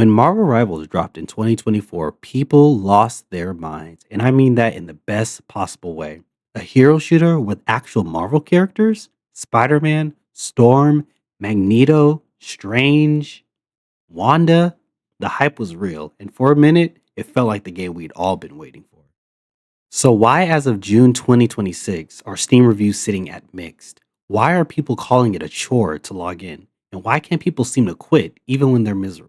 When Marvel Rivals dropped in 2024, people lost their minds. And I mean that in the best possible way. A hero shooter with actual Marvel characters? Spider Man, Storm, Magneto, Strange, Wanda? The hype was real. And for a minute, it felt like the game we'd all been waiting for. So, why, as of June 2026, are Steam reviews sitting at mixed? Why are people calling it a chore to log in? And why can't people seem to quit even when they're miserable?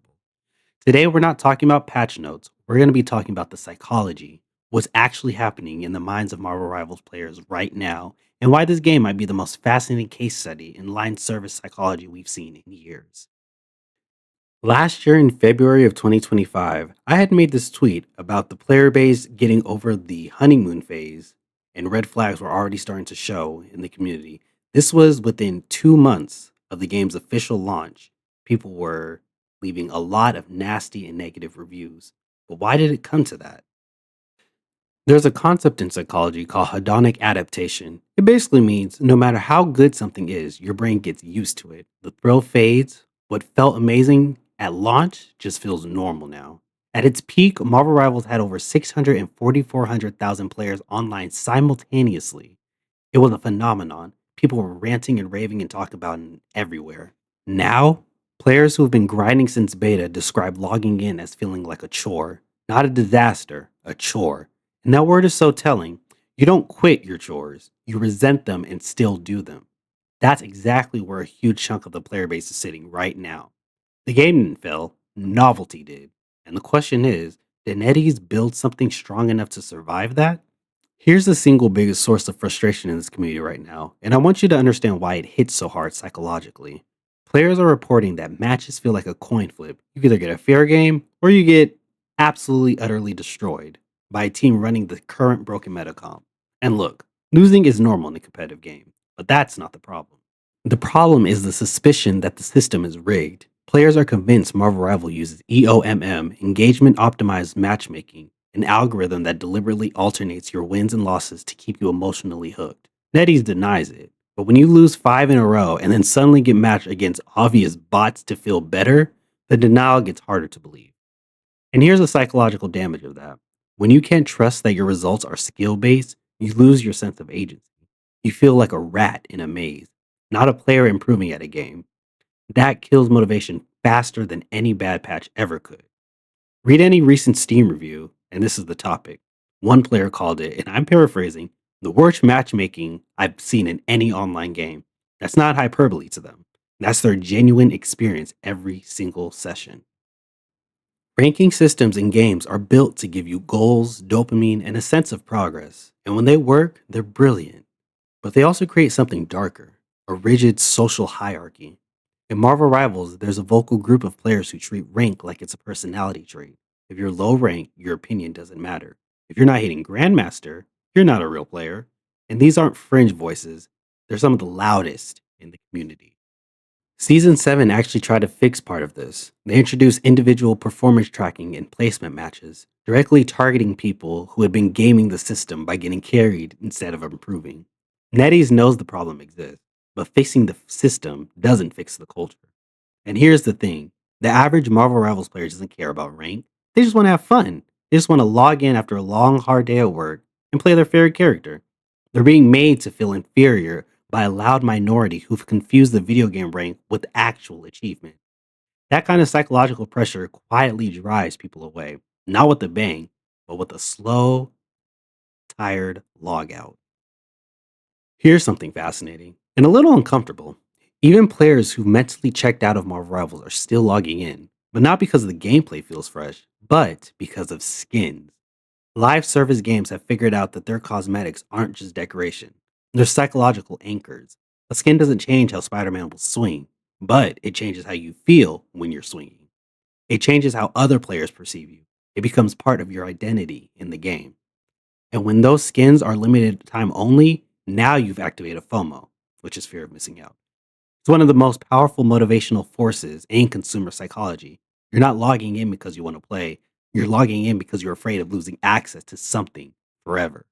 Today, we're not talking about patch notes. We're going to be talking about the psychology, what's actually happening in the minds of Marvel Rivals players right now, and why this game might be the most fascinating case study in line service psychology we've seen in years. Last year in February of 2025, I had made this tweet about the player base getting over the honeymoon phase, and red flags were already starting to show in the community. This was within 2 months of the game's official launch. People were leaving a lot of nasty and negative reviews. But why did it come to that? There's a concept in psychology called hedonic adaptation. It basically means no matter how good something is, your brain gets used to it. The thrill fades. What felt amazing at launch just feels normal now. At its peak, Marvel Rivals had over 600 and 4,400,000 players online simultaneously. It was a phenomenon. People were ranting and raving and talking about it everywhere. Now, players who have been grinding since beta describe logging in as feeling like a chore, not a disaster, a chore. And that word is so telling. You don't quit your chores, you resent them and still do them. That's exactly where a huge chunk of the player base is sitting right now. The game didn't fail, novelty did. And the question is, did NetEase build something strong enough to survive that? Here's the single biggest source of frustration in this community right now, and I want you to understand why it hits so hard psychologically. Players are reporting that matches feel like a coin flip. You either get a fair game or you get absolutely utterly destroyed by a team running the current broken meta comp. And look, losing is normal in a competitive game, but that's not the problem. The problem is the suspicion that the system is rigged. Players are convinced Marvel Rival uses EOMM, engagement optimized matchmaking, an algorithm that deliberately alternates your wins and losses to keep you emotionally hooked. NetEase denies it, but when you lose 5 in a row and then suddenly get matched against obvious bots to feel better, the denial gets harder to believe. And here's the psychological damage of that. When you can't trust that your results are skill based, you lose your sense of agency. You feel like a rat in a maze, not a player improving at a game. That kills motivation faster than any bad patch ever could. Read any recent Steam review, and this is the topic. One player called it, and I'm paraphrasing, the worst matchmaking I've seen in any online game. That's not hyperbole to them. That's their genuine experience every single session. Ranking systems in games are built to give you goals, dopamine, and a sense of progress. And when they work, they're brilliant. But they also create something darker, a rigid social hierarchy. In Marvel Rivals, there's a vocal group of players who treat rank like it's a personality trait. If you're low rank, your opinion doesn't matter. If you're not hitting Grandmaster, you're not a real player. And these aren't fringe voices, they're some of the loudest in the community. Season 7 actually tried to fix part of this. They introduced individual performance tracking and placement matches, directly targeting people who had been gaming the system by getting carried instead of improving. NetEase knows the problem exists, but fixing the system doesn't fix the culture. And here's the thing, the average Marvel Rivals player doesn't care about rank, they just want to have fun. They just want to log in after a long, hard day at work and play their favorite character. They're being made to feel inferior by a loud minority who've confused the video game rank with actual achievement. That kind of psychological pressure quietly drives people away, not with a bang, but with a slow, tired log out. Here's something fascinating and a little uncomfortable. Even players who mentally checked out of Marvel Rivals are still logging in, but not because the gameplay feels fresh, but because of skins. Live service games have figured out that their cosmetics aren't just decoration, they're psychological anchors. A skin doesn't change how Spider Man will swing, but it changes how you feel when you're swinging. It changes how other players perceive you. It becomes part of your identity in the game. And when those skins are limited time only, now you've activated FOMO, which is fear of missing out. It's one of the most powerful motivational forces in consumer psychology. You're not logging in because you want to play, you're logging in because you're afraid of losing access to something forever.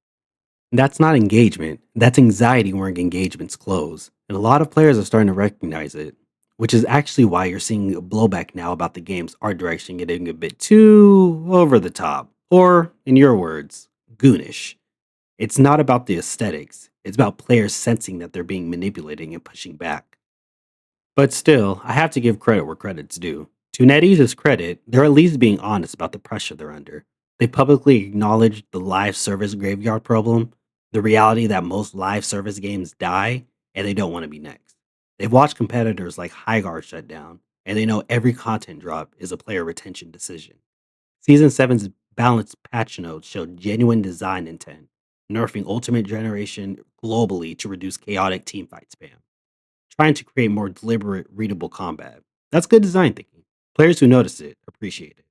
That's not engagement, that's anxiety when engagements close. And a lot of players are starting to recognize it. which is actually why you're seeing a blowback now about the game's art direction getting a bit too over the top, or, in your words, goonish. It's not about the aesthetics, it's about players sensing that they're being manipulated and pushing back. But still, I have to give credit where credit's due. To NetEase's credit, they're at least being honest about the pressure they're under. They publicly acknowledged the live service graveyard problem, the reality that most live service games die, and they don't want to be next. They've watched competitors like Highguard shut down, and they know every content drop is a player retention decision. Season seven's balanced patch notes showed genuine design intent, nerfing Ultimate Generation globally to reduce chaotic teamfight spam, trying to create more deliberate, readable combat. That's good design thinking. Players who notice it appreciate it.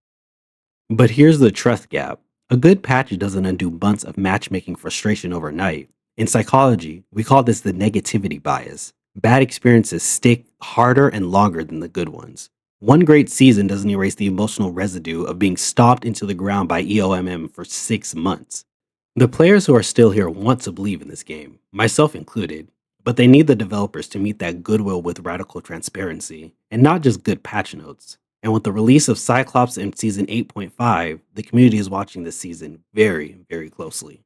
But here's the trust gap. A good patch doesn't undo months of matchmaking frustration overnight. In psychology, we call this the negativity bias. Bad experiences stick harder and longer than the good ones. One great season doesn't erase the emotional residue of being stomped into the ground by EOMM for 6 months. The players who are still here want to believe in this game, myself included, but they need the developers to meet that goodwill with radical transparency, and not just good patch notes. And with the release of Cyclops in Season 8.5, the community is watching this season very, very closely.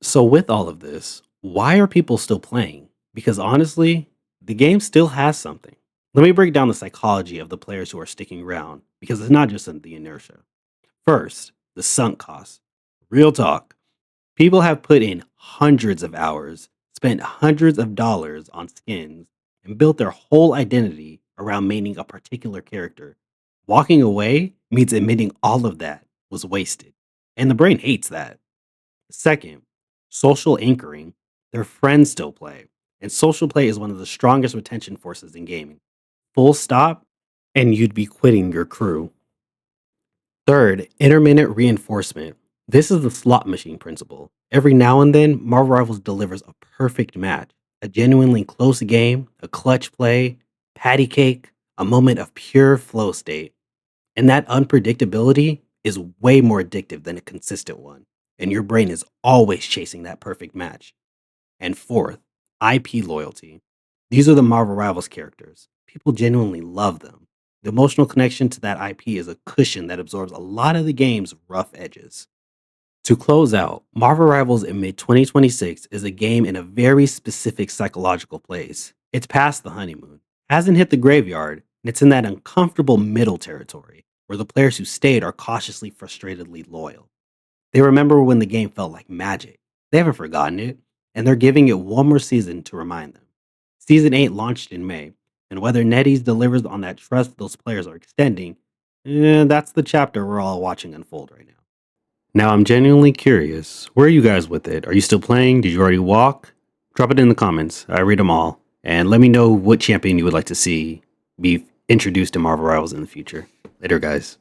So, with all of this, why are people still playing? Because honestly, the game still has something. Let me break down the psychology of the players who are sticking around, because it's not just in the inertia. First, the sunk cost. Real talk. People have put in hundreds of hours, spent hundreds of dollars on skins, and built their whole identity around maining a particular character. Walking away means admitting all of that was wasted. And the brain hates that. Second, social anchoring. Their friends still play. And social play is one of the strongest retention forces in gaming. Full stop, and you'd be quitting your crew. Third, intermittent reinforcement. This is the slot machine principle. Every now and then, Marvel Rivals delivers a perfect match, a genuinely close game, a clutch play, patty cake, a moment of pure flow state. And that unpredictability is way more addictive than a consistent one. And your brain is always chasing that perfect match. And fourth, IP loyalty. These are the Marvel Rivals characters. People genuinely love them. The emotional connection to that IP is a cushion that absorbs a lot of the game's rough edges. To close out, Marvel Rivals in mid 2026 is a game in a very specific psychological place. It's past the honeymoon, hasn't hit the graveyard, and it's in that uncomfortable middle territory where the players who stayed are cautiously frustratedly loyal. They remember when the game felt like magic. They haven't forgotten it, and they're giving it one more season to remind them. Season 8 launched in May, and whether NetEase delivers on that trust those players are extending, that's the chapter we're all watching unfold right now. Now, I'm genuinely curious. Where are you guys with it? Are you still playing? Did you already walk? Drop it in the comments. I read them all. And let me know what champion you would like to see be introduced to Marvel Rivals in the future. Later, guys.